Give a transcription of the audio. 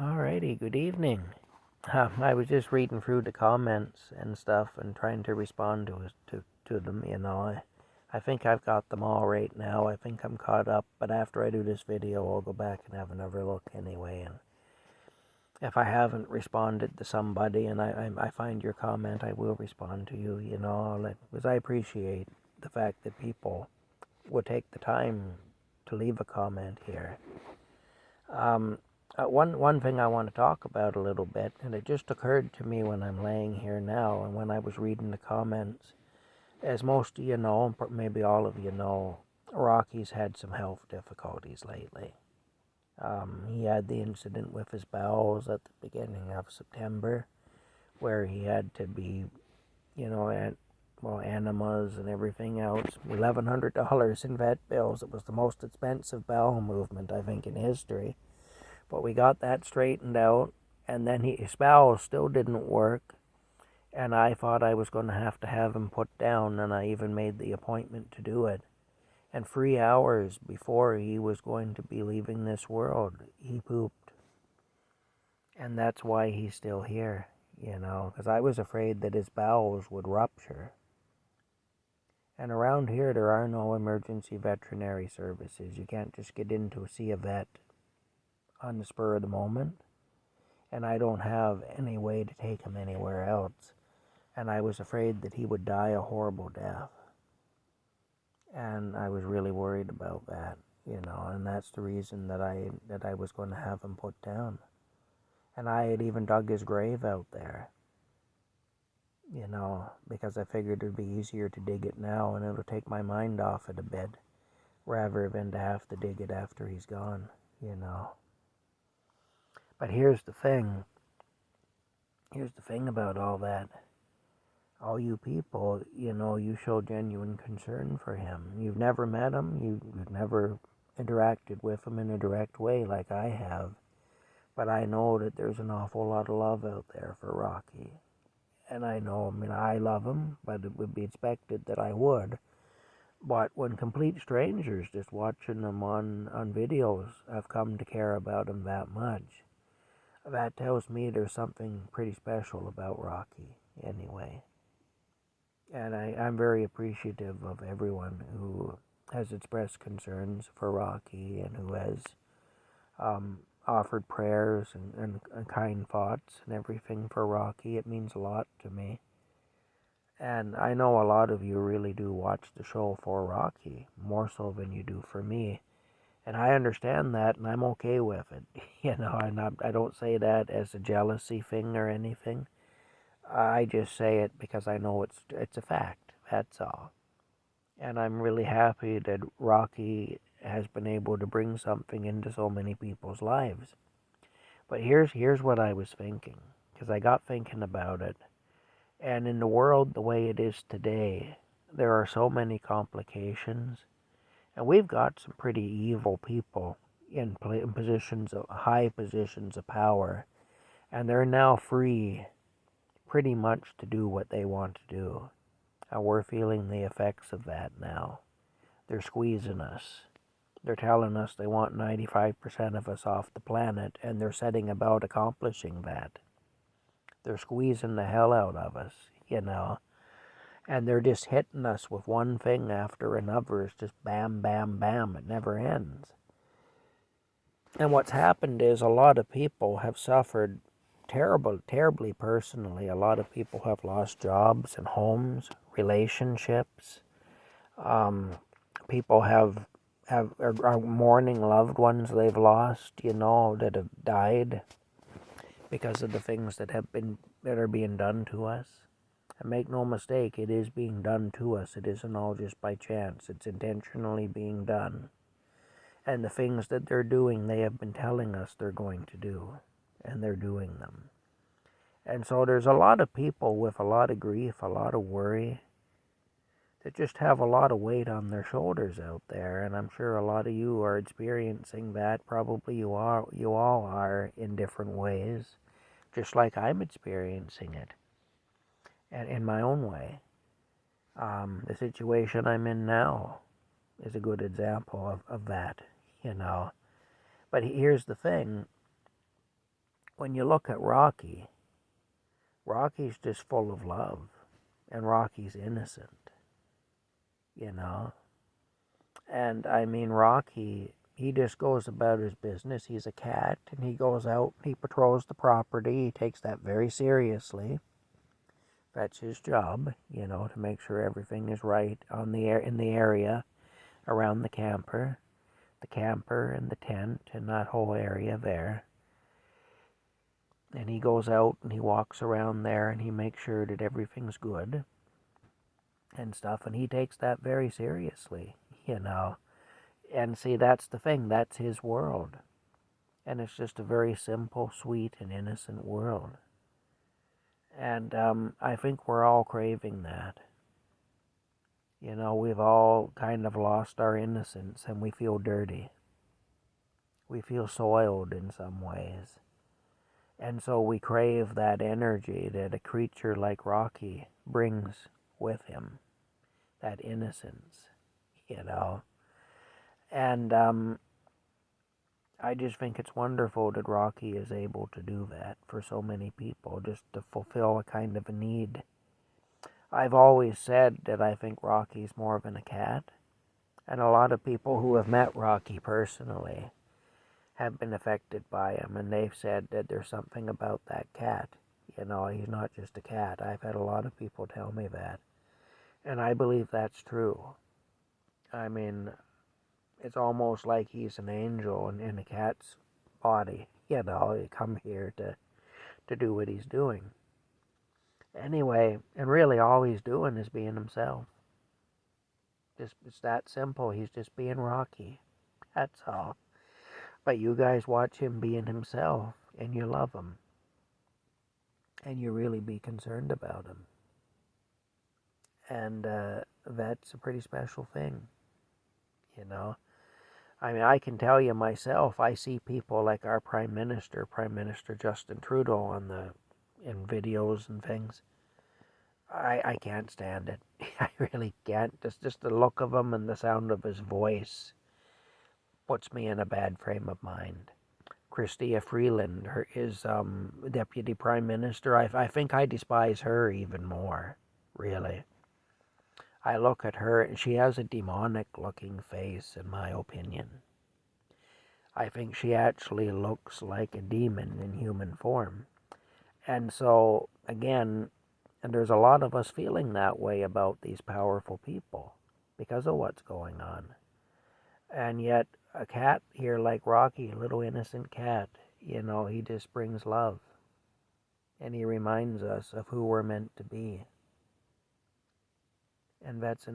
Alrighty, good evening. I was just reading through the comments and stuff and trying to respond to them. I think I've got them all right now. I think I'm caught up. But after I do this video, I'll go back and have another look anyway. And if I haven't responded to somebody and I find your comment, I will respond to you. Because I appreciate the fact that people would take the time to leave a comment here. One thing I want to talk about a little bit, and it just occurred to me when I'm laying here now, and when I was reading the comments, as most of you know, maybe all of you know, Rocky's had some health difficulties lately. He had the incident with his bowels at the beginning of September, where he had to be, enemas and everything else. $1,100 in vet bills. It was the most expensive bowel movement, I think, in history. But we got that straightened out, and then his bowels still didn't work, and I thought I was going to have him put down, and I even made the appointment to do it. And 3 hours before he was going to be leaving this world, he pooped. And that's why he's still here, because I was afraid that his bowels would rupture. And around here, there are no emergency veterinary services. You can't just get in to see a vet on the spur of the moment. And I don't have any way to take him anywhere else. And I was afraid that he would die a horrible death. And I was really worried about that, and that's the reason that I was going to have him put down. And I had even dug his grave out there, because I figured it would be easier to dig it now and it'll take my mind off it a bit, rather than to have to dig it after he's gone, But here's the thing. Here's the thing about all that. All you people, you show genuine concern for him. You've never met him. You've never interacted with him in a direct way like I have. But I know that there's an awful lot of love out there for Rocky. And I love him, but it would be expected that I would. But when complete strangers just watching him on videos have come to care about him that much, that tells me there's something pretty special about Rocky anyway. And I'm very appreciative of everyone who has expressed concerns for Rocky and who has offered prayers and kind thoughts and everything for Rocky. It means a lot to me. And I know a lot of you really do watch the show for Rocky, more so than you do for me. And I understand that, and I'm okay with it. I don't say that as a jealousy thing or anything. I just say it because I know it's a fact. That's all. And I'm really happy that Rocky has been able to bring something into so many people's lives. But here's what I was thinking, because I got thinking about it. And in the world the way it is today, there are so many complications. And we've got some pretty evil people in positions of high positions of power. And they're now free pretty much to do what they want to do. And we're feeling the effects of that now. They're squeezing us. They're telling us they want 95% of us off the planet, and they're setting about accomplishing that. They're squeezing the hell out of us, and they're just hitting us with one thing after another. It's just bam, bam, bam. It never ends. And what's happened is a lot of people have suffered terribly personally. A lot of people have lost jobs and homes, relationships. People are mourning loved ones they've lost, that have died because of the things that are being done to us. And make no mistake, it is being done to us. It isn't all just by chance. It's intentionally being done. And the things that they're doing, they have been telling us they're going to do. And they're doing them. And so there's a lot of people with a lot of grief, a lot of worry, that just have a lot of weight on their shoulders out there. And I'm sure a lot of you are experiencing that. Probably you all are in different ways, just like I'm experiencing it. And in my own way. The situation I'm in now is a good example of that, But here's the thing. when you look at Rocky, Rocky's just full of love, and Rocky's innocent, you know. And I mean, Rocky, he just goes about his business. He's a cat, and he goes out, he patrols the property. He takes that very seriously. That's his job, you know, to make sure everything is right on the in the area around the camper and the tent and that whole area there. And he goes out and he walks around there and he makes sure that everything's good and stuff. And he takes that very seriously, you know. And see, that's the thing. That's his world. And it's just a very simple, sweet, and innocent world. And I think we're all craving that. You know, we've all kind of lost our innocence and we feel dirty. We feel soiled in some ways. And so we crave that energy that a creature like Rocky brings with him. That innocence, you know. And I just think it's wonderful that Rocky is able to do that for so many people, just to fulfill a kind of a need. I've always said that I think Rocky's more than a cat. And a lot of people who have met Rocky personally have been affected by him, and they've said that there's something about that cat. You know, he's not just a cat. I've had a lot of people tell me that. And I believe that's true. I mean, it's almost like he's an angel in a cat's body. You know, he come here to do what he's doing. Anyway, and really all he's doing is being himself. It's that simple. He's just being Rocky. That's all. But you guys watch him being himself, and you love him. And you really be concerned about him. And that's a pretty special thing, you know. I mean, I can tell you myself, I see people like our Prime Minister Justin Trudeau in videos and things. I can't stand it. I really can't. Just the look of him and the sound of his voice puts me in a bad frame of mind. Chrystia Freeland, his deputy prime minister, I think I despise her even more, really. I look at her and she has a demonic-looking face, in my opinion. I think she actually looks like a demon in human form. And so, again, and there's a lot of us feeling that way about these powerful people because of what's going on. And yet, a cat here like Rocky, a little innocent cat, you know, he just brings love. And he reminds us of who we're meant to be. And that's